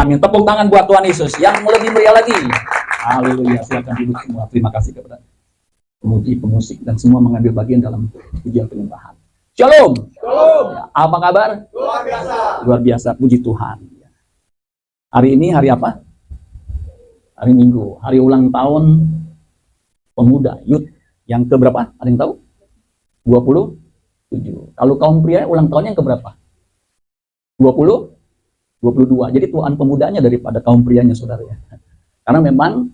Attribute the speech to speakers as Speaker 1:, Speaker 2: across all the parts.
Speaker 1: Amin. Tepuk tangan buat Tuhan Yesus. Yang lebih meriah lagi. Haleluya. Silakan duduk semua. Terima kasih kepada pemudi, pemusik, dan semua mengambil bagian dalam pujian penyembahan. Shalom.
Speaker 2: Shalom.
Speaker 1: Ya, apa kabar?
Speaker 2: Luar biasa.
Speaker 1: Luar biasa. Puji Tuhan. Hari ini hari apa? Hari Minggu. Hari ulang tahun pemuda, youth. Yang keberapa? Ada yang tahu? 27. Kalau kaum pria ulang tahunnya yang keberapa? 20? 22. Jadi tuan pemudanya daripada kaum prianya, saudara ya. Karena memang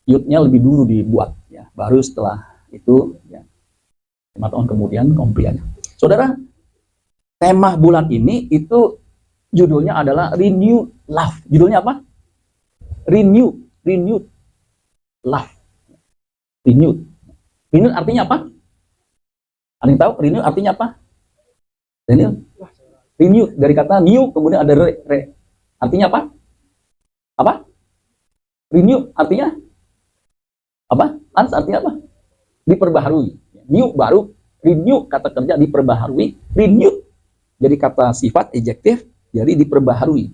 Speaker 1: youth-nya lebih dulu dibuat ya. Baru setelah itu ya 5 tahun kemudian kaum prianya. Saudara, tema bulan ini itu judulnya adalah Renew Love. Judulnya apa? Renewed Love. Renewed artinya apa? Ada yang tahu renew artinya apa? Daniel? Renew dari kata new kemudian ada re. Artinya apa? Apa? Renew artinya apa? Ans artinya apa? Diperbaharui. New baru, renew kata kerja diperbaharui, renew jadi kata sifat adjektif jadi diperbaharui.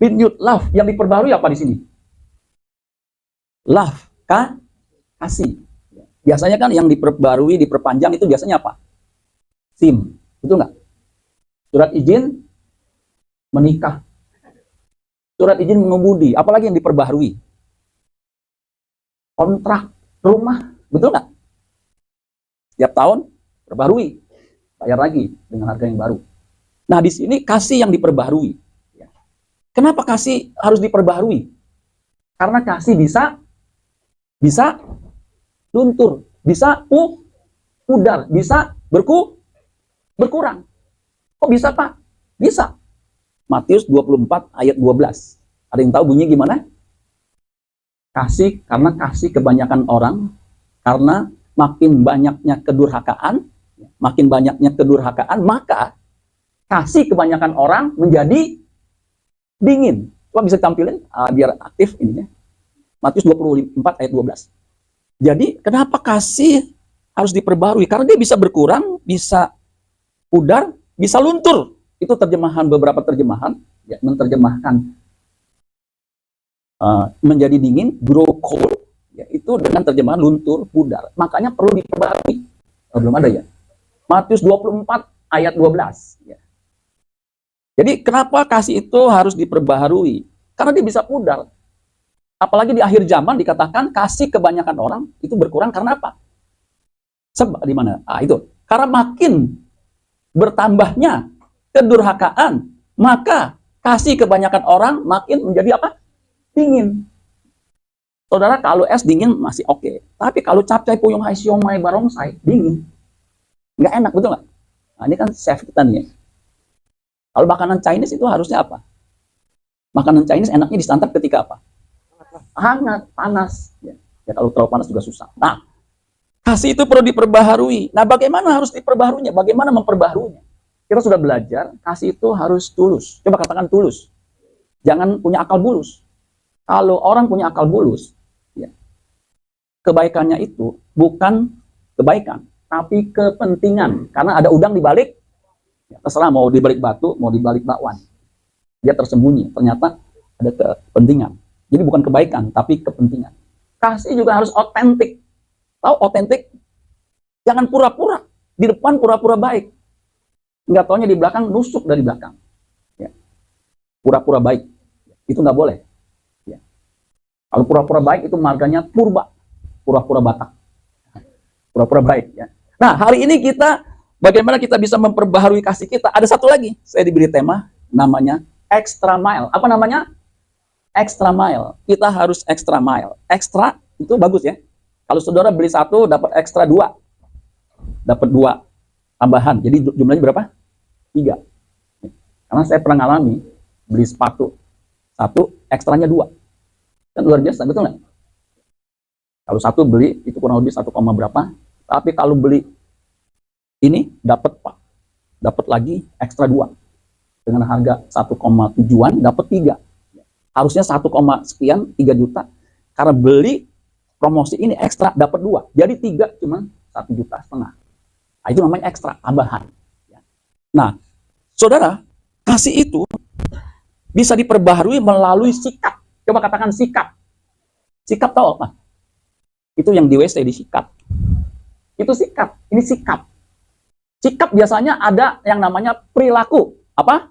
Speaker 1: Renewed love yang diperbaharui apa di sini? Love, kasih. Biasanya kan yang diperbarui, diperpanjang itu biasanya apa? SIM, betul nggak? Surat izin menikah, surat izin mengemudi, apalagi yang diperbaharui? Kontrak rumah, betul nggak? Setiap tahun perbarui, bayar lagi dengan harga yang baru. Nah di sini kasih yang diperbaharui. Kenapa kasih harus diperbaharui? Karena kasih bisa luntur, bisa pudar, bisa berkurang. Kok bisa Pak? Bisa. Matius 24 ayat 12. Ada yang tahu bunyinya gimana? Karena kasih kebanyakan orang, karena makin banyaknya kedurhakaan, maka kasih kebanyakan orang menjadi dingin. Coba bisa tampilin biar aktif ininya. Matius 24 ayat 12. Jadi kenapa kasih harus diperbarui? Karena dia bisa berkurang, bisa pudar, bisa luntur. Itu beberapa terjemahan ya, menerjemahkan menjadi dingin, grow cold, ya, itu dengan terjemahan luntur, pudar. Makanya perlu diperbarui. Belum ada ya. Matius 24 ayat 12. Ya. Jadi kenapa kasih itu harus diperbaharui? Karena dia bisa pudar. Apalagi di akhir zaman dikatakan kasih kebanyakan orang itu berkurang karena apa? Sebab di mana? Itu. Karena makin bertambahnya kedurhakaan, maka kasih kebanyakan orang makin menjadi apa? Dingin. Saudara, kalau es dingin masih oke. Tapi kalau capcay, puyung, hai, siomay, barongsai, dingin. Nggak enak, betul nggak? Nah, ini kan chef kita nih ya. Kalau makanan Chinese itu harusnya apa? Makanan Chinese enaknya disantap ketika apa? Hangat, panas. Ya, kalau terlalu panas juga susah. Nah, kasih itu perlu diperbaharui. Nah, bagaimana harus diperbaharuinya? Bagaimana memperbaharuinya? Kita sudah belajar, kasih itu harus tulus. Coba katakan tulus. Jangan punya akal bulus. Kalau orang punya akal bulus, ya, kebaikannya itu bukan kebaikan, tapi kepentingan. Karena ada udang di balik, ya, terserah mau di balik batu, mau di balik bakwan. Dia tersembunyi, ternyata ada kepentingan. Jadi bukan kebaikan, tapi kepentingan. Kasih juga harus otentik. Tahu otentik? Jangan pura-pura. Di depan pura-pura baik. Nggak taunya di belakang, nusuk dari belakang. Ya. Pura-pura baik. Itu nggak boleh. Ya. Kalau pura-pura baik itu marganya purba. Pura-pura Batak. Pura-pura baik. Ya. Nah, hari ini bagaimana kita bisa memperbaharui kasih kita? Ada satu lagi. Saya diberi tema, namanya extra mile. Apa namanya? Extra mile. Kita harus extra mile. Extra itu bagus ya. Kalau saudara beli satu, dapat ekstra 2. Dapat 2 tambahan. Jadi jumlahnya berapa? 3. Karena saya pernah ngalami beli sepatu 1, ekstranya 2. Kan luar biasa, betul nggak? Kalau satu beli itu kurang lebih 1, berapa. Tapi kalau beli ini dapat lagi ekstra 2. Dengan harga 1,7-an dapat 3. Harusnya 1, sekian 3 juta. Karena beli promosi ini ekstra dapat 2. Jadi 3 cuma 1,5 juta. Nah, itu namanya ekstra tambahan. Nah, saudara, kasih itu bisa diperbaharui melalui sikap. Coba katakan sikap. Sikap tahu apa? Itu yang di WC disikat. Itu sikap. Ini sikap. Sikap biasanya ada yang namanya perilaku. Apa?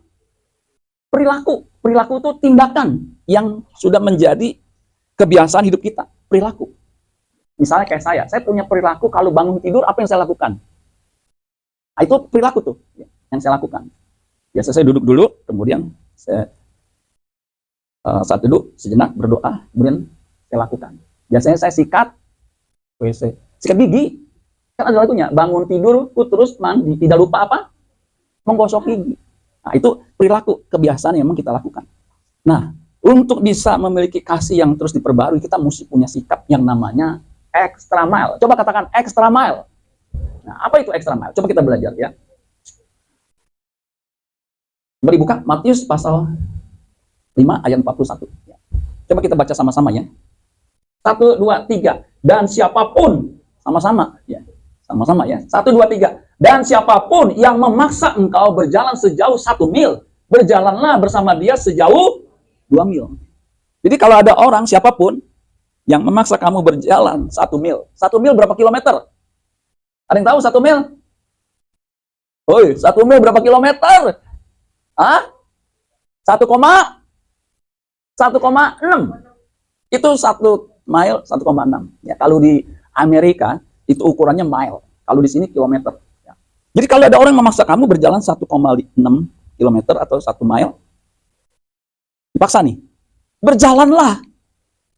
Speaker 1: Perilaku. Perilaku itu tindakan yang sudah menjadi kebiasaan hidup kita. Perilaku. Misalnya kayak saya punya perilaku kalau bangun tidur apa yang saya lakukan? Nah, itu perilaku tuh yang saya lakukan. Biasa saya duduk dulu, kemudian saya saat duduk sejenak berdoa, kemudian saya lakukan. Biasanya saya sikat WC, sikat gigi. Kan ada lagunya, bangun tidur, terus mandi, tidak lupa apa? Menggosok gigi. Nah, itu perilaku, kebiasaan yang memang kita lakukan. Nah, untuk bisa memiliki kasih yang terus diperbarui, kita mesti punya sikap yang namanya extra mile. Coba katakan extra mile. Nah, apa itu extra mile? Coba kita belajar ya. Mari buka Matius pasal 5 ayat 41. Coba kita baca sama-sama ya. 1, 2, 3. Dan siapapun, sama-sama ya. Sama-sama ya. 1, 2, 3. Dan siapapun yang memaksa engkau berjalan sejauh 1 mil, berjalanlah bersama dia sejauh 2 mil. Jadi kalau ada orang siapapun yang memaksa kamu berjalan 1 mil. 1 mil berapa kilometer? Ada yang tahu 1 mil? Oi, 1 mil berapa kilometer? Hah? 1,6. Itu 1 mile 1,6. Ya, kalau di Amerika itu ukurannya mile. Kalau di sini kilometer. Ya. Jadi kalau ada orang memaksa kamu berjalan 1,6 kilometer atau 1 mile, dipaksa nih, berjalanlah.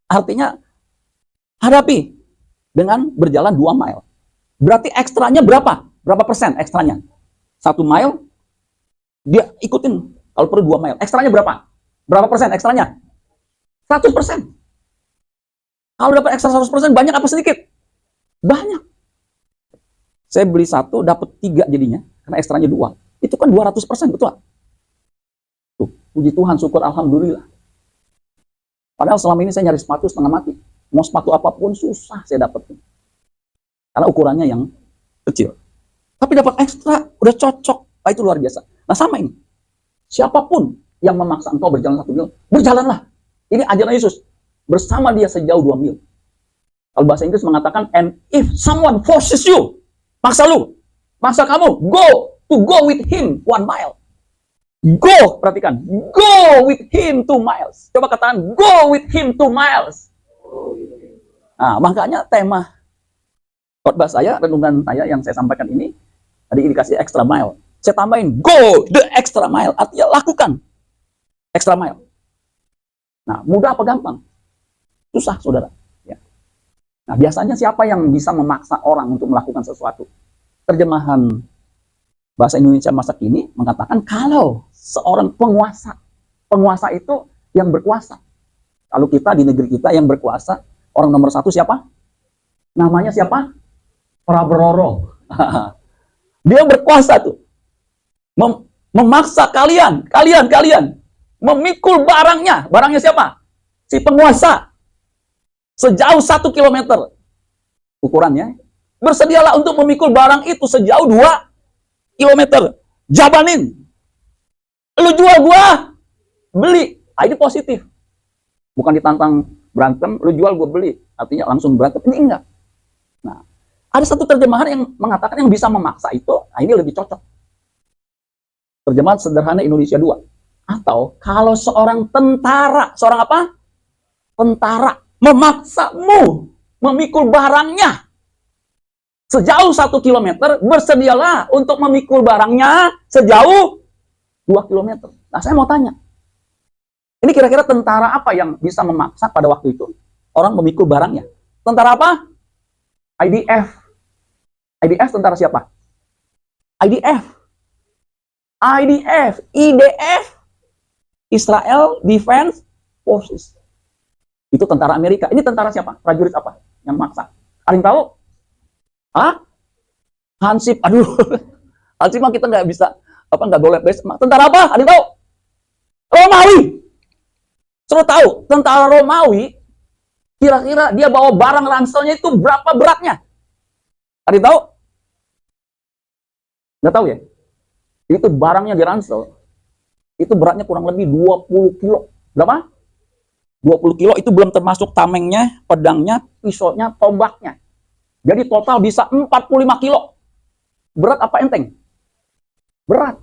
Speaker 1: Artinya hadapi dengan berjalan 2 mile. Berarti ekstranya berapa? Berapa persen ekstranya? 1 mile, dia ikutin kalau perlu 2 mile. Ekstranya berapa? Berapa persen ekstranya? 100%. Kalau dapat ekstra 100% banyak apa sedikit? Banyak. Saya beli 1, dapat 3 jadinya. Karena ekstranya 2. Itu kan 200%, betul? Tuh, puji Tuhan, syukur, alhamdulillah. Padahal selama ini saya nyari sepatu setengah mati. Mau sepatu apapun susah saya dapetin. Karena ukurannya yang kecil. Tapi dapat ekstra, udah cocok. Nah, itu luar biasa. Nah, sama ini. Siapapun yang memaksa engkau berjalan 1 mil, berjalanlah. Ini ajaran Yesus. Bersama dia sejauh 2 mil. Kalau bahasa Inggris mengatakan, and if someone forces you, maksa lu, maksa kamu, go with him 1 mile. Go, perhatikan, go with him 2 miles. Coba katakan, go with him 2 miles. Nah, makanya tema khotbah saya, renungan saya yang saya sampaikan ini, tadi dikasih extra mile. Saya tambahin, go the extra mile. Artinya lakukan extra mile. Nah, mudah apa gampang? Susah, saudara. Ya. Nah, biasanya siapa yang bisa memaksa orang untuk melakukan sesuatu? Terjemahan bahasa Indonesia masa kini mengatakan kalau seorang penguasa itu yang berkuasa. Kalau kita di negeri kita yang berkuasa, orang nomor 1 siapa? Namanya siapa? Praberoro. Dia berkuasa tuh. Memaksa kalian memikul barangnya. Barangnya siapa? Si penguasa. Sejauh 1 kilometer ukurannya. Bersedialah untuk memikul barang itu sejauh 2 kilometer. Jabanin. Lu jual gua, beli. Nah, ini positif. Bukan ditantang berantem, lu jual gua beli. Artinya langsung berantem. Ini enggak. Nah, ada satu terjemahan yang mengatakan yang bisa memaksa itu, nah ini lebih cocok. Terjemahan sederhana Indonesia 2. Atau kalau seorang tentara, seorang apa? Tentara memaksamu memikul barangnya sejauh 1 kilometer, bersedialah untuk memikul barangnya sejauh 2 kilometer. Nah, saya mau tanya, ini kira-kira tentara apa yang bisa memaksa pada waktu itu orang memikul barangnya? Tentara apa? IDF. IDF tentara siapa? IDF. Israel Defense Forces. Itu tentara Amerika. Ini tentara siapa? Prajurit apa? Yang maksa. Ada yang tahu? Hah? Hansip. Aduh. Hansip mah kita nggak bisa, nggak boleh base. Tentara apa? Ada yang tahu? Romawi. Suruh tahu, tentara Romawi, kira-kira dia bawa barang ranselnya itu berapa beratnya? Ada yang tahu? Nggak tahu ya? Itu barangnya di ransel itu beratnya kurang lebih 20 kilo. Berapa? 20 kilo itu belum termasuk tamengnya, pedangnya, pisaunya, tombaknya. Jadi total bisa 45 kilo. Berat apa enteng? Berat.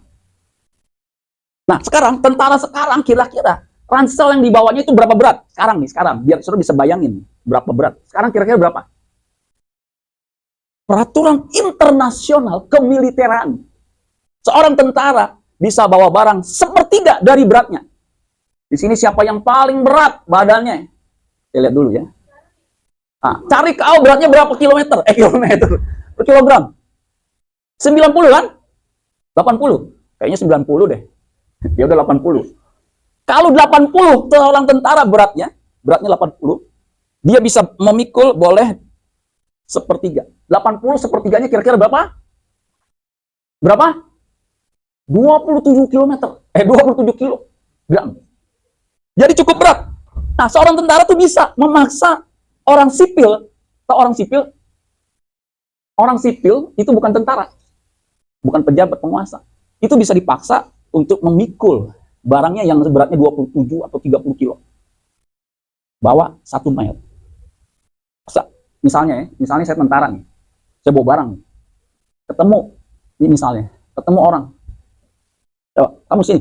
Speaker 1: Nah, sekarang tentara sekarang kira-kira ransel yang dibawanya itu berapa berat? Sekarang biar saudara bisa bayangin berapa berat. Sekarang kira-kira berapa? Peraturan internasional kemiliteran. Seorang tentara bisa bawa barang sepertiga dari beratnya. Di sini siapa yang paling berat badannya? Kita lihat dulu ya. Nah, cari kau beratnya berapa kilometer? Kilometer. Per kilogram. 90 kan? 80. Kayaknya 90 deh. Ya udah 80. Kalau 80 seorang tentara beratnya 80, dia bisa memikul boleh sepertiga. 80 sepertiganya kira-kira berapa? Berapa? 27 kilometer. 27 kilogram. Jadi cukup berat. Nah, seorang tentara tuh bisa memaksa orang sipil. Orang sipil itu bukan tentara. Bukan pejabat penguasa. Itu bisa dipaksa untuk memikul barangnya yang beratnya 27 atau 30 kilo. Bawa 1 mile. Misalnya saya tentara nih. Saya bawa barang nih. Ketemu orang. Coba, kamu sini.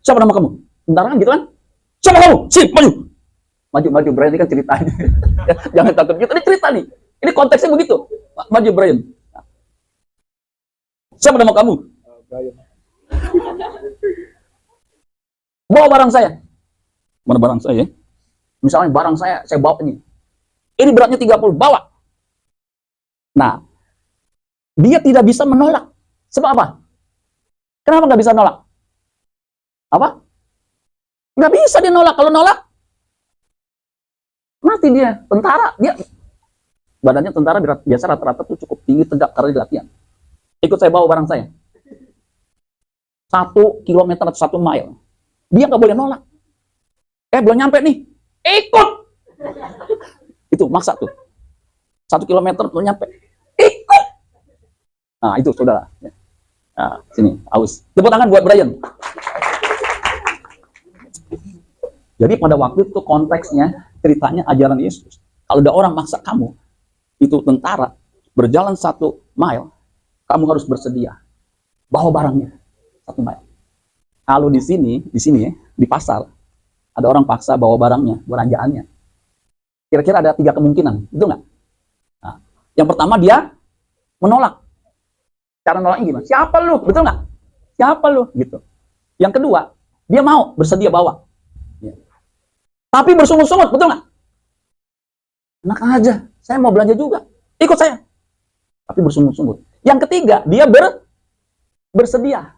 Speaker 1: Siapa nama kamu? Tentara kan gitu kan? Siapa kamu? Sini, maju. Maju, Brian, ini kan ceritanya. Jangan takut gitu, ini cerita nih. Ini konteksnya begitu. Maju, Brian. Siapa nama kamu? Brian. Bawa barang saya. Mana barang saya? Misalnya barang saya bawa ini. Ini beratnya 30, bawa. Nah, dia tidak bisa menolak. Sebab apa? Kenapa nggak bisa nolak? Apa? Nggak bisa dia nolak. Kalau nolak, mati dia. Tentara, dia badannya tentara biasa rata-rata tuh cukup tinggi, tegak karena di latihan. Ikut saya bawa barang saya. 1 kilometer atau 1 mile. Dia nggak boleh nolak. Belum nyampe nih. Ikut. Itu maksa tuh. 1 kilometer belum nyampe. Ikut. Nah, itu saudara. Nah, sini, aus. Tepuk tangan buat Brian. Jadi pada waktu itu konteksnya, ceritanya ajaran Yesus. Kalau ada orang maksa kamu, itu tentara, berjalan 1 mile, kamu harus bersedia. Bawa barangnya 1 mile. Kalau di sini ya, di pasar, ada orang paksa bawa barangnya, belanjaannya. Kira-kira ada 3 kemungkinan, betul nggak? Nah, yang pertama dia menolak. Cara nolaknya gimana? Siapa lu? Betul nggak? Siapa lu? Gitu. Yang kedua, dia mau bersedia bawa. Ya. Tapi bersungut-sungut, betul nggak? Enak aja, saya mau belanja juga. Ikut saya. Tapi bersungut-sungut. Yang ketiga, dia bersedia.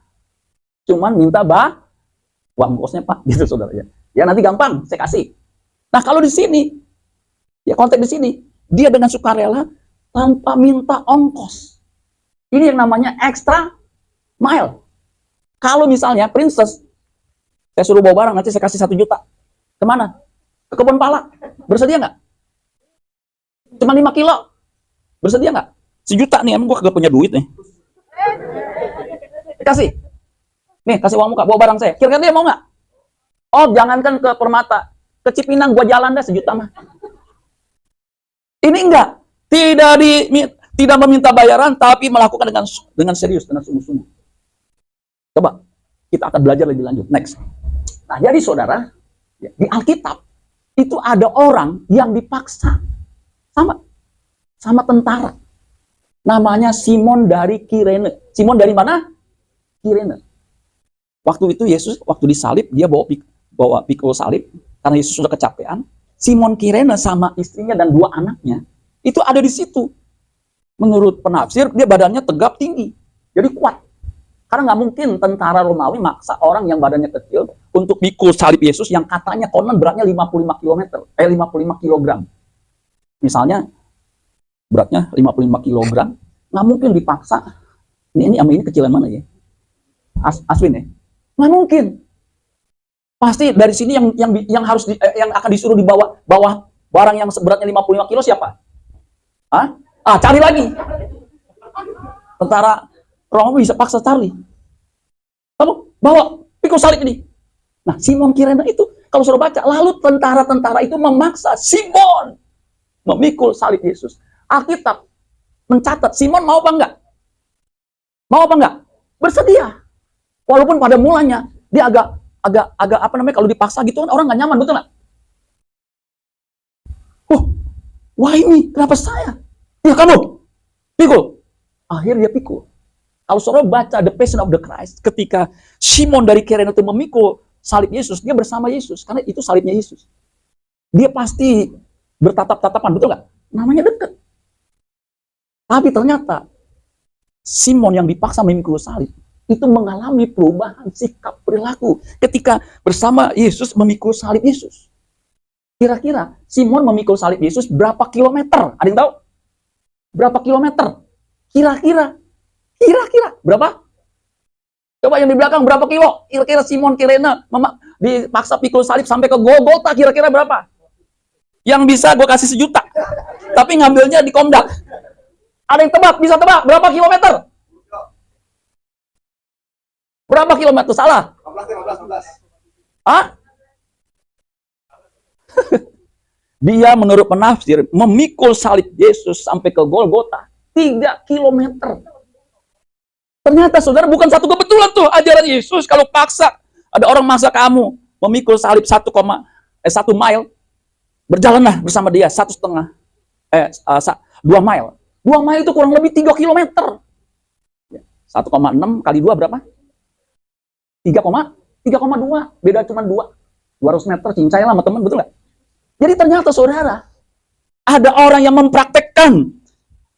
Speaker 1: Cuman minta uang kosnya Pak, gitu saudara ya. Ya nanti gampang, saya kasih. Nah kalau di sini, ya konteks di sini, dia dengan sukarela tanpa minta ongkos. Ini yang namanya extra mile. Kalau misalnya princess, saya suruh bawa barang, nanti saya kasih 1 juta. Kemana? Ke kebun pala. Bersedia nggak? Cuma 5 kilo. Bersedia nggak? 1 juta nih, emang gue kagak punya duit nih. Kasih. Nih, kasih uang muka, bawa barang saya. Kira-kira dia mau nggak? Oh, jangankan ke Permata. Ke Cipinang, gua jalan deh 1 juta mah. Ini enggak. Tidak meminta bayaran, tapi melakukan dengan serius, dengan sungguh-sungguh. Coba, kita akan belajar lebih lanjut. Next. Nah, jadi saudara, di Alkitab, itu ada orang yang dipaksa sama tentara. Namanya Simon dari Kirene. Simon dari mana? Kirene. Waktu itu Yesus, waktu disalib, dia bawa pikul salib, karena Yesus sudah kecapean. Simon Kirene sama istrinya dan 2 anaknya, itu ada di situ. Menurut penafsir, dia badannya tegap tinggi. Jadi kuat. Karena nggak mungkin tentara Romawi maksa orang yang badannya kecil untuk pikul salib Yesus yang katanya konon beratnya 55 kilogram. Misalnya, beratnya 55 kilogram, nggak mungkin dipaksa. Ini kecilan mana ya? Aswin ya? Nggak mungkin. Pasti dari sini yang akan disuruh dibawa barang yang seberatnya 55 kilo siapa? Cari lagi. Tentara Romawi bisa paksa cari. Kamu bawa pikul salib ini. Nah, Simon Kirene itu, kalau sudah baca, lalu tentara-tentara itu memaksa Simon memikul salib Yesus. Alkitab mencatat, Simon mau apa enggak? Mau apa enggak? Bersedia. Walaupun pada mulanya dia agak apa namanya, kalau dipaksa gitu kan orang nggak nyaman, betul nggak? Wah ini kenapa saya? Ya kamu pikul. Akhirnya dia pikul. Kalau saudara baca The Passion of the Christ, ketika Simon dari Kirene itu memikul salib Yesus, dia bersama Yesus, karena itu salibnya Yesus. Dia pasti bertatap-tatapan, betul nggak? Namanya dekat. Tapi ternyata Simon yang dipaksa memikul salib itu mengalami perubahan sikap perilaku ketika bersama Yesus memikul salib Yesus. Kira-kira Simon memikul salib Yesus berapa kilometer? Ada yang tahu? Berapa kilometer? Kira-kira berapa? Coba yang di belakang berapa kilo? Kira-kira Simon Kirene dipaksa pikul salib sampai ke Golgota, kira-kira berapa? Yang bisa gue kasih 1 juta. Tapi ngambilnya di Komdak. Ada yang tebak? Bisa tebak? Berapa kilometer? Berapa kilometer? Salah.
Speaker 2: 15.
Speaker 1: Hah? Dia menurut penafsir memikul salib Yesus sampai ke Golgota 3 kilometer. Ternyata saudara, bukan satu kebetulan tuh ajaran Yesus. Kalau paksa, ada orang maksa kamu memikul salib 1 mile, berjalanlah bersama dia 2 mile. 2 mile itu kurang lebih 3 kilometer. 1,6 kali 2 berapa? 3,2. Beda cuma 200 meter, cincai lah sama teman, betul nggak? Jadi ternyata saudara, ada orang yang mempraktekkan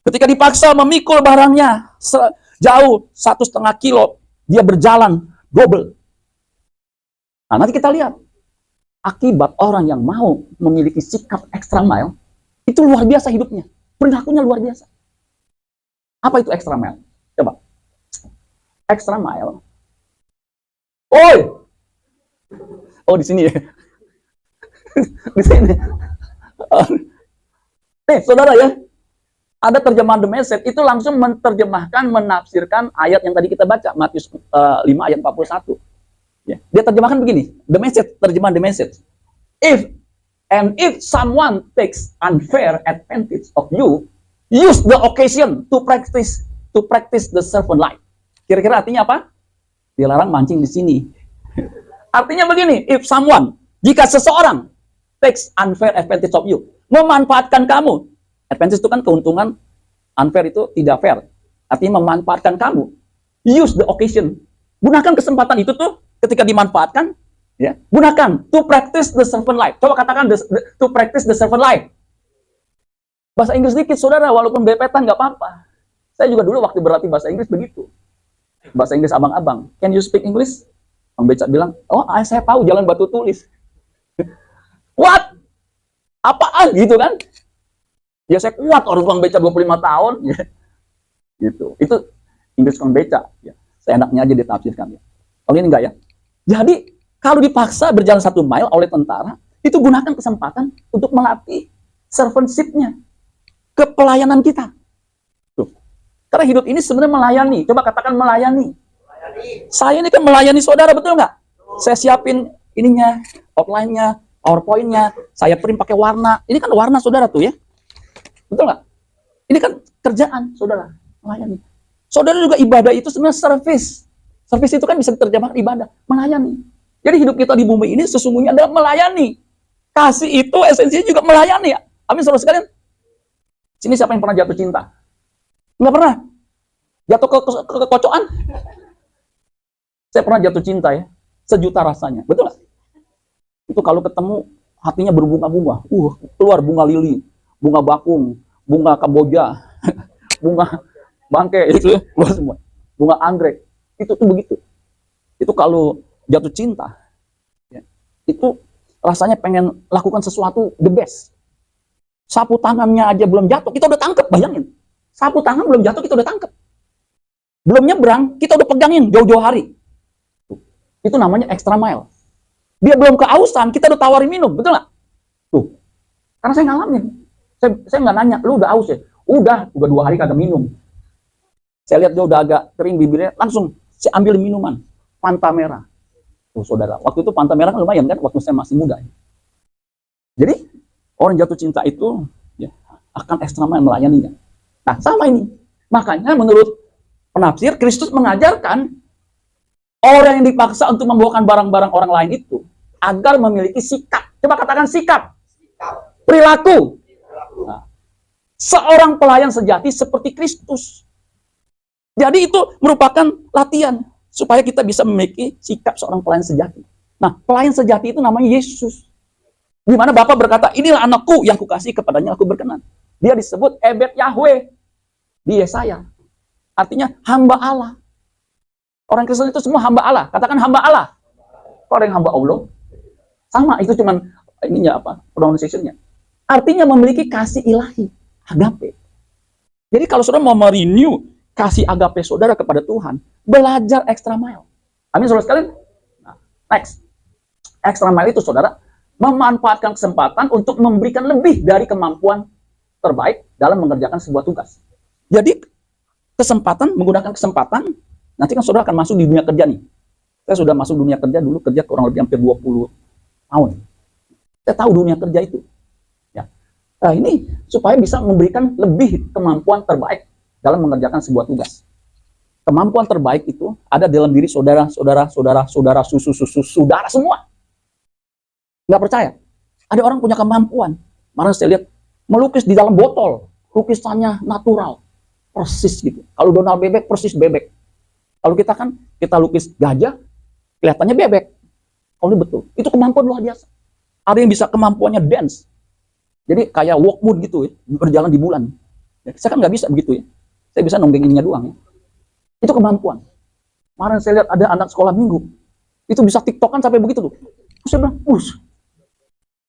Speaker 1: ketika dipaksa memikul barangnya jauh 1,5 kilo, dia berjalan double. Nah, nanti kita lihat akibat orang yang mau memiliki sikap extra mile itu luar biasa hidupnya, perilakunya luar biasa. Apa itu extra mile? Coba. Extra mile. Oi. Oh, di sini ya. Di sini. Nih, saudara ya. Ada terjemahan The Message, itu langsung menerjemahkan, menafsirkan ayat yang tadi kita baca, Matius 5 ayat 41. Ya. Dia terjemahkan begini, The Message, terjemahan The Message. If someone takes unfair advantage of you, use the occasion to practice the servant life. Kira-kira artinya apa? Dilarang mancing di sini. Artinya begini, if someone, jika seseorang takes unfair advantage of you, memanfaatkan kamu. Advantage itu kan keuntungan, unfair itu tidak fair. Artinya memanfaatkan kamu. Use the occasion. Gunakan kesempatan itu tuh ketika dimanfaatkan, ya. Gunakan to practice the servant life. Coba katakan to practice the servant life. Bahasa Inggris dikit, saudara, walaupun bepetan nggak apa-apa. Saya juga dulu waktu berlatih bahasa Inggris begitu. Bahasa Inggris abang-abang. Can you speak English? Bang Beca bilang, oh saya tahu jalan batu tulis. What? Apaan gitu kan? Ya saya kuat, orang Bang Beca 25 tahun. Ya. Gitu. Itu Inggris Bang Beca. Ya. Seenaknya aja ditafsirkan. Ya. Kalau ini enggak ya. Jadi, kalau dipaksa berjalan 1 mile oleh tentara, itu gunakan kesempatan untuk melatih servantship-nya. Kepelayanan kita. Tuh. Karena hidup ini sebenarnya melayani. Coba katakan melayani. Saya ini kan melayani saudara, betul nggak? Saya siapin ininya, outline-nya, PowerPoint-nya, saya print pakai warna. Ini kan warna saudara tuh ya. Betul nggak? Ini kan kerjaan saudara, melayani. Saudara juga ibadah itu sebenarnya service. Service itu kan bisa diterjemahkan ibadah, melayani. Jadi hidup kita di bumi ini sesungguhnya adalah melayani. Kasih itu esensinya juga melayani ya. Amin saudara sekalian. Sini siapa yang pernah jatuh cinta? Nggak pernah? Jatuh ke kekocokan? Saya pernah jatuh cinta ya. 1 juta rasanya. Betul nggak? Itu kalau ketemu hatinya berbunga-bunga. Keluar bunga lili, bunga bakung, bunga kamboja, bunga bangke, itu keluar semua. Bunga anggrek. Itu tuh begitu. Itu kalau jatuh cinta, ya, itu rasanya pengen lakukan sesuatu the best. Sapu tangannya aja belum jatuh, kita udah tangkep, bayangin. Sapu tangan belum jatuh, kita udah tangkep. Belum nyebrang, kita udah pegangin jauh-jauh hari. Itu namanya extra mile. Dia belum kehausan, kita udah tawarin minum, betul nggak? Tuh, karena saya ngalamin. Saya nggak nanya, lu udah haus ya? Udah 2 hari kagak minum. Saya lihat dia udah agak kering bibirnya, langsung saya ambil minuman, Fanta merah. Tuh, saudara, waktu itu Pantai Merah kan lumayan kan, waktu saya masih muda. Jadi orang jatuh cinta itu ya, akan ekstra melayaninya. Nah, sama ini. Makanya menurut penafsir, Kristus mengajarkan orang yang dipaksa untuk membawakan barang-barang orang lain itu agar memiliki sikap. Coba katakan sikap. Perilaku. Nah, seorang pelayan sejati seperti Kristus. Jadi itu merupakan latihan supaya kita bisa memiliki sikap seorang pelayan sejati. Nah, pelayan sejati itu namanya Yesus. Di mana Bapa berkata, inilah anakku yang kukasih, kepadanya aku berkenan. Dia disebut Ebed Yahweh di Yesaya. Artinya hamba Allah. Orang Kristen itu semua hamba Allah. Katakan hamba Allah. Kok ada yang hamba Allah? Sama, itu cuman ininya apa? Pronunciation-nya. Artinya memiliki kasih ilahi, agape. Jadi kalau saudara mau merenew kasih agape saudara kepada Tuhan, belajar extra mile. Amin, saudara sekalian. Nah, next. Extra mile itu saudara memanfaatkan kesempatan untuk memberikan lebih dari kemampuan terbaik dalam mengerjakan sebuah tugas. Jadi kesempatan, menggunakan kesempatan, nanti kan saudara akan masuk di dunia kerja nih. Saya sudah masuk dunia kerja dulu, kerja kurang lebih hampir 20 tahun. Saya tahu dunia kerja itu. Ya. Nah, ini supaya bisa memberikan lebih kemampuan terbaik dalam mengerjakan sebuah tugas. Kemampuan terbaik itu ada dalam diri saudara, saudara semua. Nggak percaya? Ada orang punya kemampuan. Kemarin saya lihat melukis di dalam botol, lukisannya natural, persis gitu. Kalau Donald bebek, persis bebek. Kalau kita kan, kita lukis gajah, kelihatannya bebek. Kalau ini betul, itu kemampuan luar biasa. Ada yang bisa kemampuannya dance. Jadi kayak walk mood gitu ya, berjalan di bulan. Ya, saya kan nggak bisa begitu ya. Saya bisa nonggeng ininya doang ya. Itu kemampuan. Kemarin saya lihat ada anak sekolah minggu, itu bisa tiktokan sampai begitu tuh. Terus saya bilang,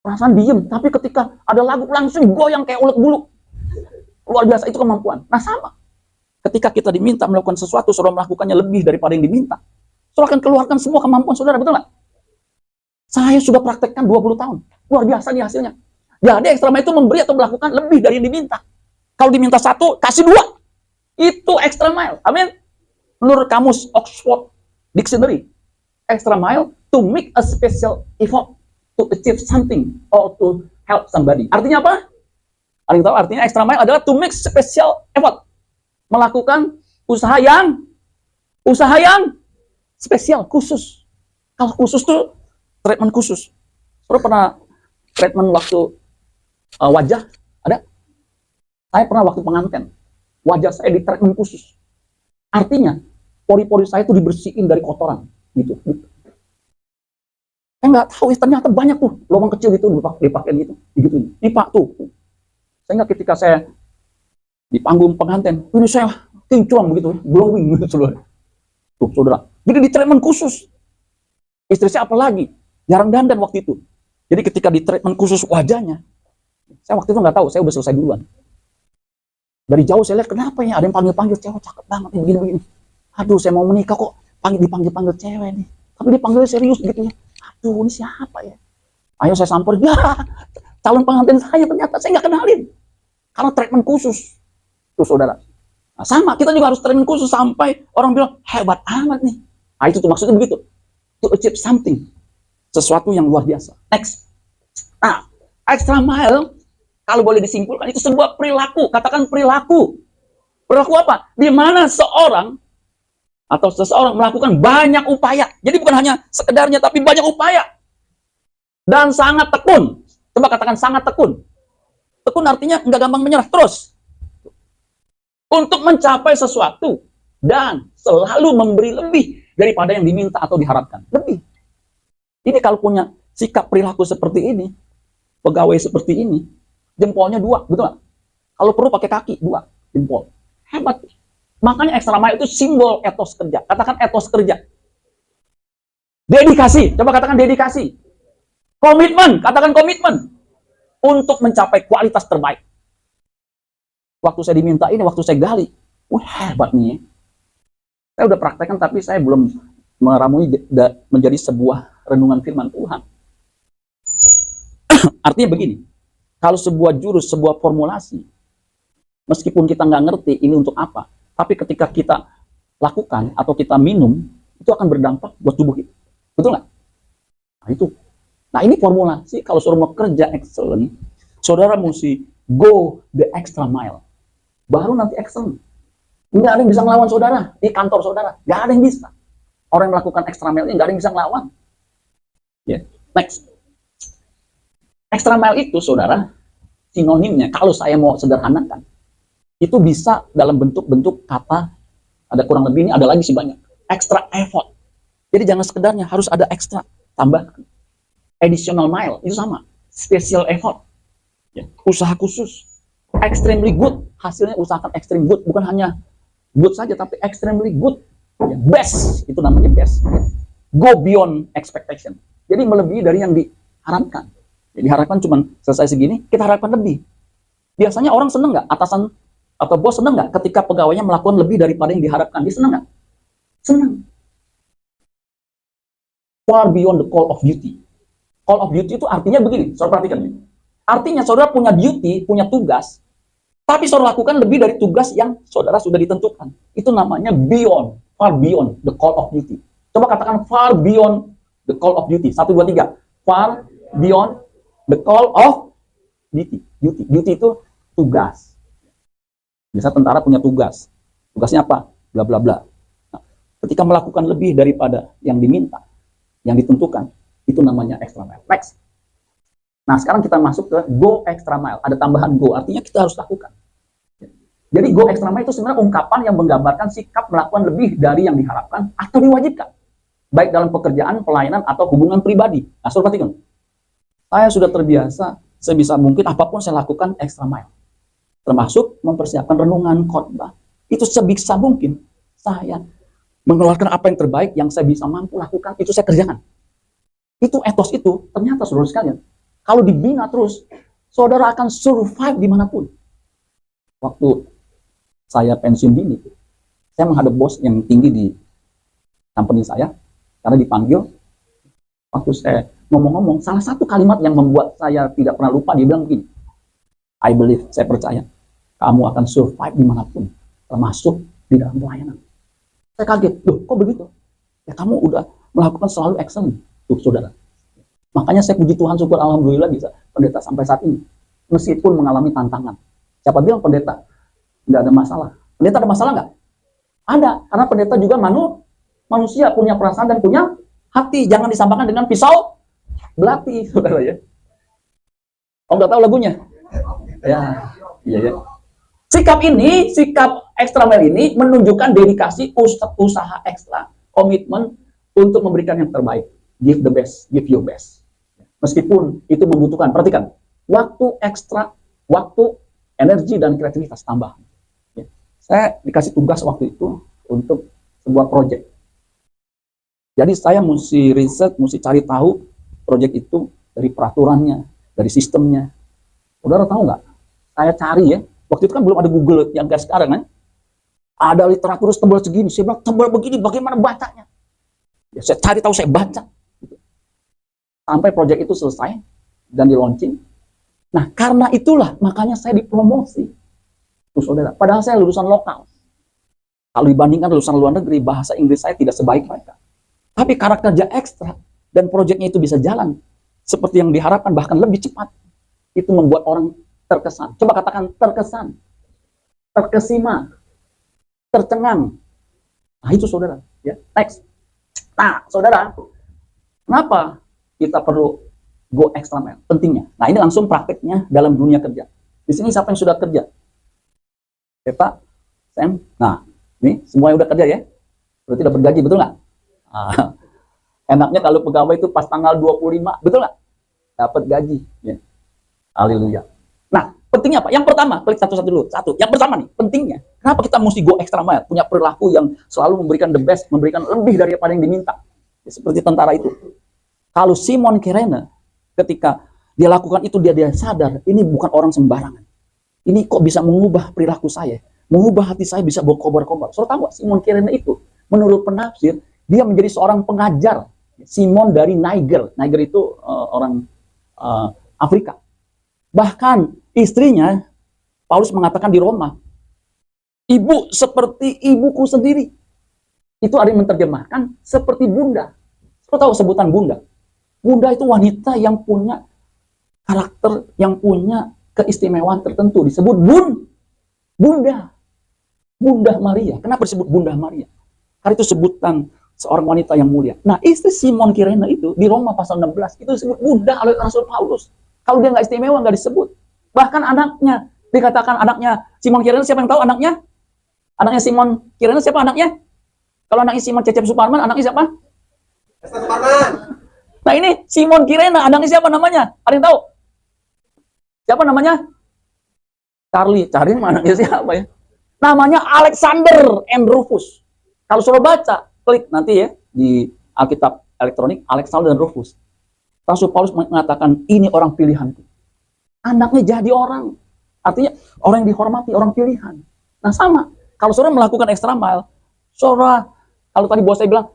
Speaker 1: perasaan diem, tapi ketika ada lagu langsung goyang kayak ulet bulu. Luar biasa, itu kemampuan. Nah sama, ketika kita diminta melakukan sesuatu, saudara melakukannya lebih daripada yang diminta, saudara akan keluarkan semua kemampuan saudara, betul nggak? Saya sudah praktekkan 20 tahun. Luar biasa nih hasilnya. Jadi extra mile itu memberi atau melakukan lebih dari yang diminta. Kalau diminta 1, kasih 2. Itu extra mile. Amin. Menurut kamus Oxford Dictionary, extra mile to make a special effort to achieve something or to help somebody. Artinya apa? Ada yang tahu artinya extra mile adalah to make special effort. Melakukan usaha yang spesial, khusus. Kalau khusus tuh treatment khusus. Saudara pernah treatment waktu wajah? Ada? Saya pernah waktu pengantin. Wajah saya di treatment khusus. Artinya, pori-pori saya itu dibersihin dari kotoran. Gitu. Saya nggak tahu, ternyata banyak tuh lubang kecil gitu dipakai gitu. Ini Pak tuh. Sehingga ketika saya di panggung pengantin, ini saya kinclong begitu, glowing gitu, saudara. Tuh, saudara. Jadi di treatment khusus. Istri saya apalagi jarang dandan waktu itu. Jadi ketika di treatment khusus wajahnya, saya waktu itu nggak tahu, saya udah selesai duluan. Dari jauh saya lihat, kenapa ya ada yang panggil-panggil cewek cakep banget nih, begini-begini. Aduh, saya mau menikah kok dipanggil-panggil cewek nih. Tapi dipanggil serius gitu ya. Aduh, ini siapa ya? Ayo saya samperin, ya calon pengantin saya, ternyata saya nggak kenalin. Karena treatment khusus. Tuh saudara. Nah, sama, kita juga harus treatment khusus sampai orang bilang, hebat amat nih. Nah itu tuh maksudnya begitu. To achieve something. Sesuatu yang luar biasa. Next. Nah, extra mile, kalau boleh disimpulkan, itu sebuah perilaku. Katakan perilaku. Perilaku apa? Di mana seorang atau seseorang melakukan banyak upaya. Jadi bukan hanya sekedarnya, tapi banyak upaya. Dan sangat tekun. Coba katakan sangat tekun. Tekun artinya nggak gampang menyerah. Terus. Untuk mencapai sesuatu. Dan selalu memberi lebih daripada yang diminta atau diharapkan. Lebih. Ini kalau punya sikap perilaku seperti ini, pegawai seperti ini, jempolnya 2, betul nggak? Kalau perlu pakai kaki, 2 jempol. Hebat. Makanya extra mile itu simbol etos kerja. Katakan etos kerja. Dedikasi. Coba katakan dedikasi. Komitmen. Katakan komitmen. Untuk mencapai kualitas terbaik. Waktu saya diminta ini, waktu saya gali. Hebat nih. Saya udah praktekkan, tapi saya belum meramui menjadi sebuah renungan firman Tuhan. Artinya begini. Kalau sebuah jurus, sebuah formulasi, meskipun kita nggak ngerti ini untuk apa, tapi ketika kita lakukan atau kita minum, itu akan berdampak buat tubuh kita. Betul nggak? Nah, itu. Nah, ini formulasi kalau suruh mau kerja excellent, saudara mesti go the extra mile. Baru nanti excellent. Nggak ada yang bisa ngelawan saudara di kantor saudara. Nggak ada yang bisa. Orang yang melakukan extra mile ini nggak ada yang bisa ngelawan. Yeah. Next. Extra mile itu, saudara, sinonimnya, kalau saya mau sederhanakan, itu bisa dalam bentuk-bentuk kata, ada kurang lebih, ini ada lagi sih banyak. Extra effort. Jadi jangan sekedarnya, harus ada extra, tambahkan. Additional mile, itu sama. Special effort. Ya. Usaha khusus. Extremely good. Hasilnya usahakan extreme good. Bukan hanya good saja, tapi extremely good. Ya. Best, itu namanya best. Go beyond expectation. Jadi melebihi dari yang diharapkan. Jadi diharapkan cuma selesai segini, kita harapkan lebih. Biasanya orang seneng nggak? Atasan atau bos seneng nggak ketika pegawainya melakukan lebih daripada yang diharapkan? Dia seneng nggak? Seneng. Far beyond the call of duty. Call of duty itu artinya begini, saudara perhatikan ini. Artinya saudara punya duty, punya tugas, tapi saudara lakukan lebih dari tugas yang saudara sudah ditentukan. Itu namanya beyond, far beyond the call of duty. Coba katakan far beyond the call of duty. 1, 2, 3. Far beyond the call of duty. Duty itu tugas. Biasa tentara punya tugas. Tugasnya apa? Bla bla bla. Nah, ketika melakukan lebih daripada yang diminta, yang ditentukan, itu namanya extra mile. Next. Nah, sekarang kita masuk ke go extra mile. Ada tambahan go, artinya kita harus lakukan. Jadi go extra mile itu sebenarnya ungkapan yang menggambarkan sikap melakukan lebih dari yang diharapkan atau diwajibkan. Baik dalam pekerjaan, pelayanan, atau hubungan pribadi. Nah, saudara perhatikan. Saya sudah terbiasa, sebisa mungkin apapun saya lakukan extra mile. Termasuk mempersiapkan renungan khotbah. Itu sebisa mungkin saya mengeluarkan apa yang terbaik yang saya bisa mampu lakukan, itu saya kerjakan. Itu etos itu, ternyata saudara sekalian, kalau dibina terus, saudara akan survive dimanapun. Waktu saya pensiun dini, saya menghadap bos yang tinggi di company saya, karena dipanggil, waktu saya ngomong-ngomong, salah satu kalimat yang membuat saya tidak pernah lupa, dia bilang begini, I believe, saya percaya, kamu akan survive dimanapun, termasuk di dalam pelayanan. Saya kaget, loh kok begitu? Ya kamu udah melakukan selalu excellent, tuh saudara. Makanya saya puji Tuhan, syukur alhamdulillah bisa pendeta sampai saat ini, meskipun mengalami tantangan. Siapa bilang pendeta nggak ada masalah? Pendeta ada masalah nggak? Ada, karena pendeta juga manusia, punya perasaan dan punya hati. Jangan disamakan dengan pisau belati, saudara ya. Oh, nggak tahu lagunya? Ya, iya ya. Sikap ini, sikap extra mile ini menunjukkan dedikasi, usaha ekstra, komitmen untuk memberikan yang terbaik. Give the best, give your best. Meskipun itu membutuhkan, perhatikan, waktu ekstra, waktu, energi, dan kreativitas tambahan. Ya. Saya dikasih tugas waktu itu untuk sebuah proyek. Jadi saya mesti riset, mesti cari tahu proyek itu dari peraturannya, dari sistemnya. Saudara tahu nggak? Saya cari ya, waktu itu kan belum ada Google yang kayak sekarang kan. Ada literatur tebal segini, saya bilang tebal begini, bagaimana bacanya? Ya, saya cari tahu, saya baca. Sampai proyek itu selesai dan di launching. Nah, karena itulah makanya saya dipromosi. Tuh, saudara, padahal saya lulusan lokal. Kalau dibandingkan lulusan luar negeri, bahasa Inggris saya tidak sebaik mereka. Tapi karakter kerja ekstra dan proyeknya itu bisa jalan seperti yang diharapkan, bahkan lebih cepat. Itu membuat orang terkesan. Coba katakan terkesan, terkesima, tercengang. Nah, itu saudara. Ya, next. Nah, saudara, kenapa kita perlu go extra mile? Pentingnya. Nah, ini langsung prakteknya dalam dunia kerja. Di sini siapa yang sudah kerja? Pak, Sam. Nah, ini semuanya udah kerja ya. Berarti dapat gaji, betul nggak? Ah, enaknya kalau pegawai itu pas tanggal 25, betul nggak? Dapat gaji. Ya. Haleluya. Nah, pentingnya apa? Yang pertama, klik satu-satu dulu. Satu. Yang pertama nih, pentingnya. Kenapa kita mesti go extra mile? Punya perilaku yang selalu memberikan the best, memberikan lebih daripada yang diminta. Ya, seperti tentara itu. Kalau Simon Kirene, ketika dia lakukan itu, dia sadar, ini bukan orang sembarangan. Ini kok bisa mengubah perilaku saya, mengubah hati saya, bisa berkobar-kobar. Saudara tahu nggak, Simon Kirene itu, menurut penafsir, dia menjadi seorang pengajar. Simon dari Niger. Niger itu orang Afrika. Bahkan istrinya, Paulus mengatakan di Roma, ibu seperti ibuku sendiri. Itu ada yang menerjemahkan seperti bunda. Saudara tahu sebutan bunda? Bunda itu wanita yang punya karakter, yang punya keistimewaan tertentu. Disebut Bunda. Bunda Maria. Kenapa disebut Bunda Maria? Karena itu sebutan seorang wanita yang mulia. Nah, istri Simon Kirene itu di Roma pasal 16 itu disebut Bunda oleh Rasul Paulus. Kalau dia nggak istimewa, nggak disebut. Bahkan anaknya, dikatakan anaknya Simon Kirene, siapa yang tahu anaknya? Anaknya Simon Kirene siapa anaknya? Kalau anaknya Simon Cecep Suparman, anaknya siapa? Nah ini Simon Kirene, anaknya siapa namanya? Ada yang tahu? Siapa namanya? Charlie anaknya siapa ya? Namanya Alexander and Rufus. Kalau suruh baca, klik nanti ya di Alkitab elektronik, Alexander dan Rufus. Rasul Paulus mengatakan, ini orang pilihanku. Anaknya jadi orang. Artinya orang yang dihormati, orang pilihan. Nah sama, kalau saudara melakukan extra mile, saudara, kalau tadi bos saya bilang,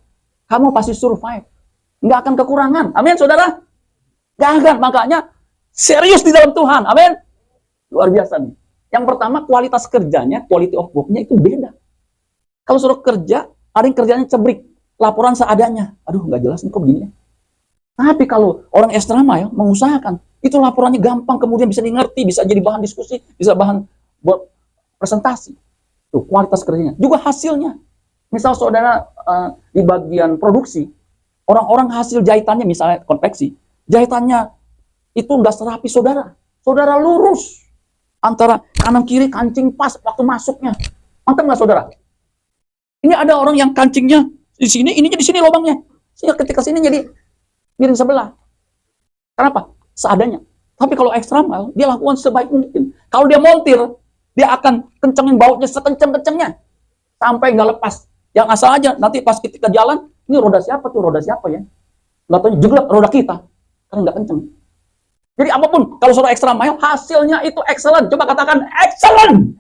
Speaker 1: kamu pasti survive. Nggak akan kekurangan. Amin, saudara? Nggak akan. Makanya, serius di dalam Tuhan. Amin. Luar biasa nih. Yang pertama, kualitas kerjanya, quality of work-nya itu beda. Kalau saudara kerja, ada yang kerjanya cebrik. Laporan seadanya. Aduh, nggak jelas nih kok begini ya. Tapi kalau orang extra mile mengusahakan, itu laporannya gampang, kemudian bisa dimengerti, bisa jadi bahan diskusi, bisa bahan buat presentasi. Tuh, kualitas kerjanya. Juga hasilnya. Misal saudara di bagian produksi, orang-orang hasil jahitannya, misalnya konveksi, jahitannya itu nggak serapi saudara. Saudara lurus. Antara kanan kiri kancing pas waktu masuknya. Mantap nggak saudara? Ini ada orang yang kancingnya di sini, ininya di sini lubangnya. Sehingga ketika sini jadi miring sebelah. Kenapa? Seadanya. Tapi kalau extra mile, dia lakukan sebaik mungkin. Kalau dia montir, dia akan kencengin bautnya sekenceng-kencengnya. Sampai nggak lepas. Yang asal aja, nanti pas ketika jalan, ini roda siapa tuh, roda siapa ya? Nggak tahu, jeglek roda kita. Karena nggak kenceng. Jadi apapun, kalau saudara extra mile, hasilnya itu excellent. Coba katakan, excellent!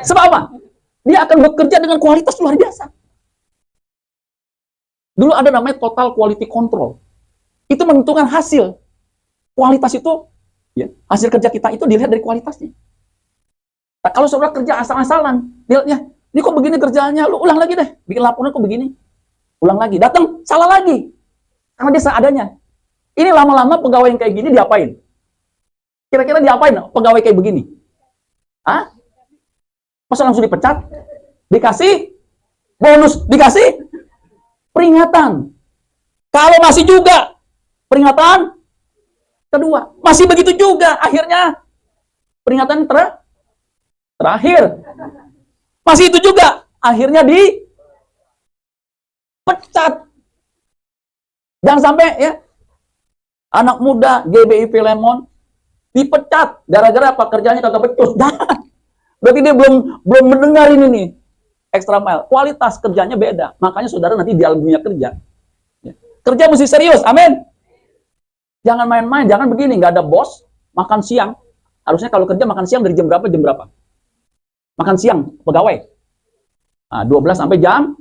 Speaker 1: Sebab apa? Dia akan bekerja dengan kualitas luar biasa. Dulu ada namanya total quality control. Itu menentukan hasil. Kualitas itu, ya, hasil kerja kita itu dilihat dari kualitasnya. Nah, kalau saudara kerja asal-asalan, dilihatnya, ini kok begini kerjaannya, lu ulang lagi deh. Bikin laporan kok begini. Ulang lagi, datang, salah lagi. Karena dia seadanya. Ini lama-lama pegawai yang kayak gini diapain? Kira-kira diapain pegawai kayak begini? Hah? Masa langsung dipecat? Dikasih bonus, dikasih peringatan. Kalau masih juga peringatan kedua, masih begitu juga, akhirnya peringatan terakhir. Masih itu juga, akhirnya dipecat. Jangan sampai ya, anak muda GBI Lemon dipecat gara-gara apa, kerjanya kagak becus. Berarti dia belum mendengar ini nih extra mile. Kualitas kerjanya beda. Makanya saudara nanti di dalam dunia kerja, ya, kerja mesti serius. Amin. Jangan main-main, jangan begini, nggak ada bos, makan siang. Harusnya kalau kerja makan siang dari jam berapa jam berapa? Makan siang pegawai. Nah, 12 sampai jam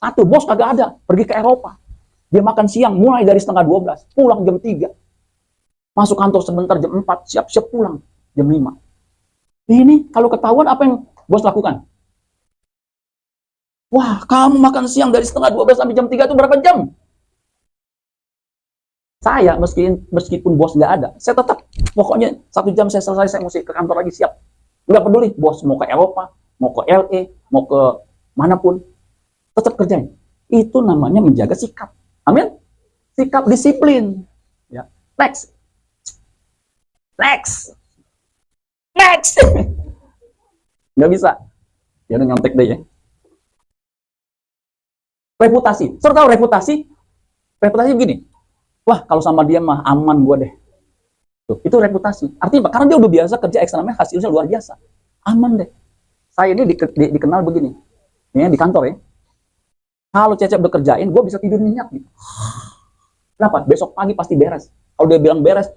Speaker 1: 1. Bos kagak ada, pergi ke Eropa. Dia makan siang mulai dari setengah 12, pulang jam 3. Masuk kantor sebentar jam 4, siap-siap pulang jam 5. Ini kalau ketahuan apa yang bos lakukan? Wah, kamu makan siang dari setengah 12 sampai jam 3 itu berapa jam? Saya meskipun bos nggak ada, saya tetap pokoknya 1 jam saya selesai, saya mesti ke kantor lagi, siap. Nggak peduli bos mau ke Eropa, mau ke LA, mau ke manapun, tetap kerjain. Itu namanya menjaga sikap. Amin. Sikap disiplin. Ya. Next. Nggak bisa. Ya udah nyontek deh ya. Reputasi. Saudara tahu reputasi? Reputasi begini. Wah, kalau sama dia mah aman gue deh. Tuh, itu reputasi. Artinya apa? Karena dia udah biasa kerja eksternalnya, hasilnya luar biasa. Aman deh. Saya ini dikenal begini. Ya, di kantor ya. Kalau Cecep bekerjain, gue bisa tidur nyenyak gitu. Kenapa? Besok pagi pasti beres. Kalau dia bilang beres,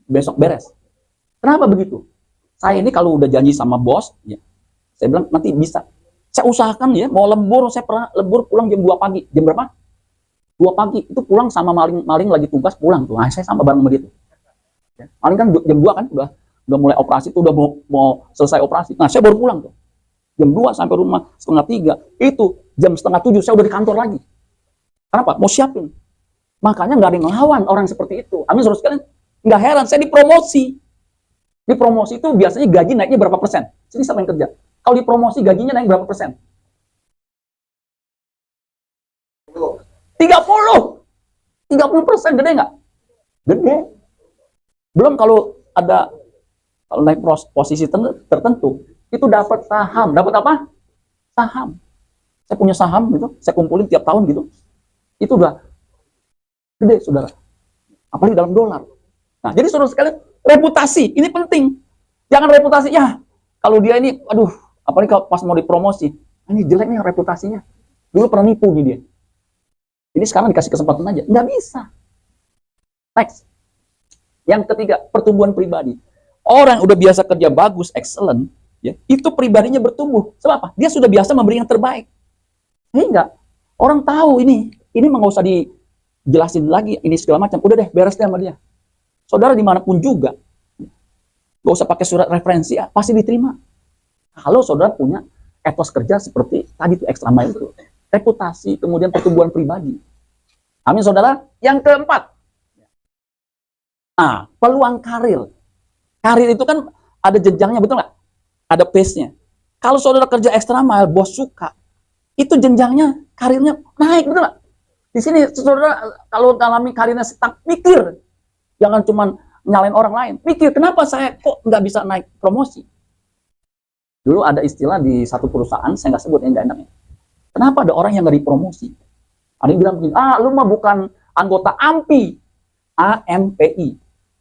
Speaker 1: besok beres. Kenapa begitu? Saya ini kalau udah janji sama bos, ya, saya bilang nanti bisa. Saya usahakan ya, mau lembur, saya pernah lembur pulang jam 2 pagi. Jam berapa? 2 pagi. Itu pulang sama maling lagi tugas, pulang tuh. Nah, saya sama bareng sama dia tuh. Ya, maling kan jam 2 kan, udah mulai operasi, tuh udah mau selesai operasi. Nah, saya baru pulang tuh. Jam 2 sampai rumah setengah 3. Itu jam setengah 7 saya udah di kantor lagi. Kenapa? Mau siapin. Makanya nggak ada yang ngelawan orang seperti itu. Amin, saudara sekalian. Nggak heran, saya dipromosi. Dipromosi itu biasanya gaji naiknya berapa persen? Sini siapa yang kerja? Kalau dipromosi gajinya naik berapa persen? 30% gede nggak? Gede. Belum kalau naik posisi tertentu, itu dapat saham. Dapat apa? Saham. Saya punya saham gitu, saya kumpulin tiap tahun gitu. Itu udah gede, saudara. Apalagi dalam dolar. Nah, jadi saudara sekalian, reputasi ini penting. Jangan reputasi, ya kalau dia ini, aduh, apalagi kalau pas mau dipromosi, ini jelek nih reputasinya. Dulu pernah nipu nih dia. Ini sekarang dikasih kesempatan aja. Nggak bisa. Next. Yang ketiga, pertumbuhan pribadi. Orang udah biasa kerja bagus, excellent, ya, itu pribadinya bertumbuh. Sebab apa? Dia sudah biasa memberi yang terbaik. Sehingga orang tahu ini nggak usah dijelasin lagi, ini segala macam. Udah deh, beres deh sama dia. Saudara dimanapun juga, nggak usah pakai surat referensi, ya, pasti diterima. Kalau saudara punya etos kerja seperti tadi tuh extra mile itu, reputasi, kemudian pertumbuhan pribadi. Amin, saudara. Yang keempat, peluang karir. Karir itu kan ada jenjangnya, betul nggak? Ada pace-nya. Kalau saudara kerja extra mile, bos suka, itu jenjangnya, karirnya naik, betul nggak? Di sini saudara kalau mengalami karirnya stuck, mikir. Jangan cuma nyalain orang lain. Mikir, kenapa saya kok nggak bisa naik promosi? Dulu ada istilah di satu perusahaan, saya nggak sebut yang nggak enaknya. Kenapa ada orang yang nggak dipromosi? Ada yang bilang begini, lu mah bukan anggota AMPI. AMPI.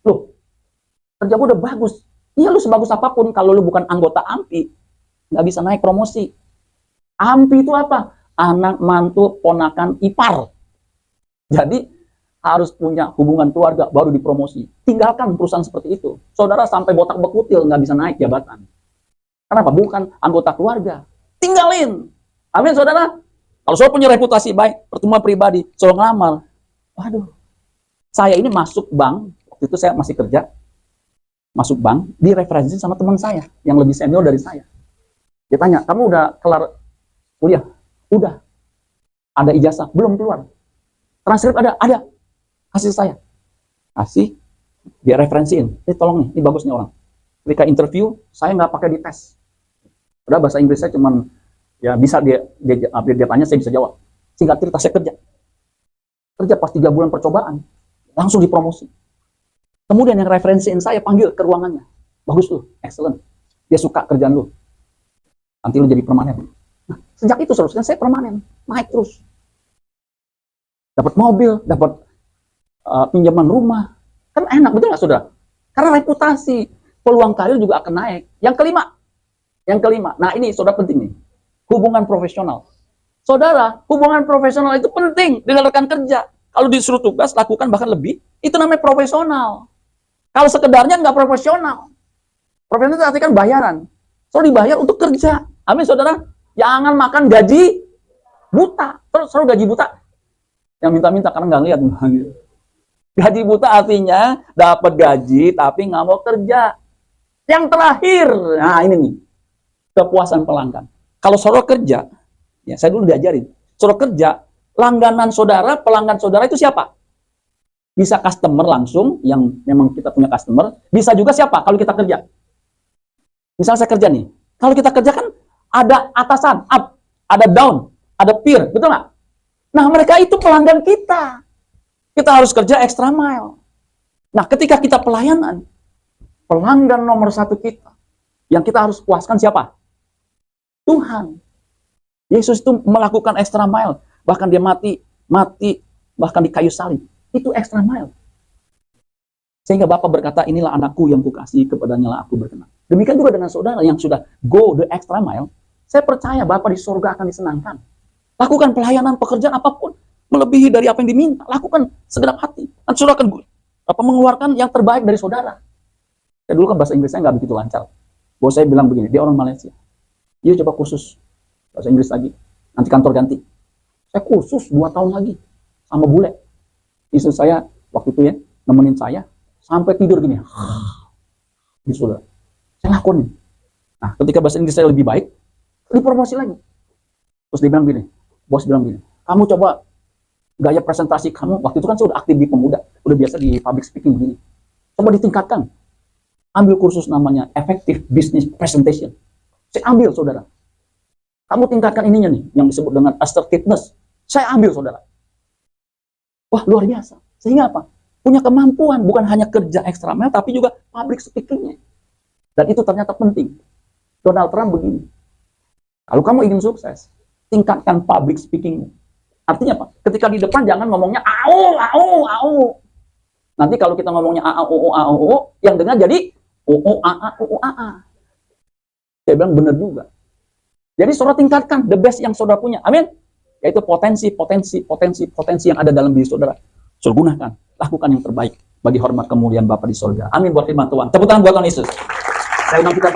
Speaker 1: Loh, kerja gue udah bagus. Iya, lu sebagus apapun, kalau lu bukan anggota AMPI, nggak bisa naik promosi. AMPI itu apa? Anak, mantu, ponakan, ipar. Jadi, harus punya hubungan keluarga, baru dipromosi. Tinggalkan perusahaan seperti itu. Saudara sampai botak bekutil, nggak bisa naik jabatan. Kenapa? Bukan anggota keluarga. Tinggalin. Amin, saudara. Kalau saudara punya reputasi baik, pertemuan pribadi, saudara ngelamar. Waduh, saya ini masuk bank, waktu itu saya masih kerja, masuk bank, direferensi sama teman saya, yang lebih senior dari saya. Dia tanya, kamu udah kelar kuliah? Udah. Ada ijazah? Belum keluar. Transkrip ada? Ada. Kasih saya. Kasih, dia referensiin. Ini tolong nih, ini bagus nih orang. Ketika interview, saya nggak pakai dites. Udah bahasa Inggris saya cuman, ya bisa dia tanya, saya bisa jawab. Singkat cerita, saya kerja. Kerja pas 3 bulan percobaan, langsung dipromosi. Kemudian yang referensiin saya panggil ke ruangannya. Bagus lu, excellent. Dia suka kerjaan lu. Nanti lu jadi permanen. Nah, sejak itu seharusnya saya permanen, naik terus. Dapat mobil, dapat pinjaman rumah. Kan enak, betul nggak, saudara? Karena reputasi, peluang karir juga akan naik. Yang kelima. Nah ini saudara penting nih. Hubungan profesional. Saudara, hubungan profesional itu penting dengan rekan kerja. Kalau disuruh tugas, lakukan bahkan lebih. Itu namanya profesional. Kalau sekedarnya nggak profesional. Profesional itu artinya bayaran. Saudara dibayar untuk kerja. Amin, saudara. Jangan makan gaji buta. Terus saudara gaji buta. Yang minta-minta karena nggak lihat. Gaji buta artinya dapat gaji tapi nggak mau kerja. Yang terakhir, nah ini nih, kepuasan pelanggan. Kalau saudara kerja, ya saya dulu diajarin, saudara kerja, langganan saudara, pelanggan saudara itu siapa? Bisa customer langsung, yang memang kita punya customer, bisa juga siapa kalau kita kerja? Misal saya kerja nih, kalau kita kerja kan ada atasan, up, ada down, ada peer, betul nggak? Nah mereka itu pelanggan kita. Kita harus kerja extra mile. Nah, ketika kita pelayanan, pelanggan nomor 1 kita, yang kita harus puaskan siapa? Tuhan. Yesus itu melakukan extra mile. Bahkan dia mati, bahkan di kayu salib. Itu extra mile. Sehingga Bapa berkata, inilah anakku yang kukasihi, kepadanya lah aku berkenan. Demikian juga dengan saudara yang sudah go the extra mile. Saya percaya Bapa di surga akan disenangkan. Lakukan pelayanan, pekerjaan apapun. Melebihi dari apa yang diminta, lakukan segenap hati. Dan saudara akan mengeluarkan yang terbaik dari saudara. Saya dulu kan bahasa Inggris saya nggak begitu lancar. Bos saya bilang begini, dia orang Malaysia. Dia coba kursus bahasa Inggris lagi. Nanti kantor ganti. Saya kursus 2 tahun lagi sama bule. Istri saya waktu itu ya nemenin saya sampai tidur gini. Gitu saudara. Saya lakuin. Nah, ketika bahasa Inggris saya lebih baik, dipromosi lagi. Terus dia bilang gini, bos bilang gini, kamu coba Gaya presentasi kamu, waktu itu kan saya udah aktif di pemuda, udah biasa di public speaking begini. Coba ditingkatkan. Ambil kursus namanya Effective Business Presentation. Saya ambil, saudara. Kamu tingkatkan ininya nih, yang disebut dengan assertiveness. Saya ambil, saudara. Wah, luar biasa. Sehingga apa? Punya kemampuan, bukan hanya kerja ekstra mile, tapi juga public speaking-nya. Dan itu ternyata penting. Donald Trump begini. Kalau kamu ingin sukses, tingkatkan public speaking. Artinya apa? Ketika di depan jangan ngomongnya au, au, au. Nanti kalau kita ngomongnya au, yang dengar jadi aa. Saya bilang benar juga. Jadi saudara tingkatkan the best yang saudara punya. Amin. Yaitu potensi yang ada dalam diri saudara. Saudara gunakan, lakukan yang terbaik bagi hormat kemuliaan Bapa di sorga. Amin buat firman Tuhan. Tepuk tangan buat Tuhan Yesus. Saya undang kita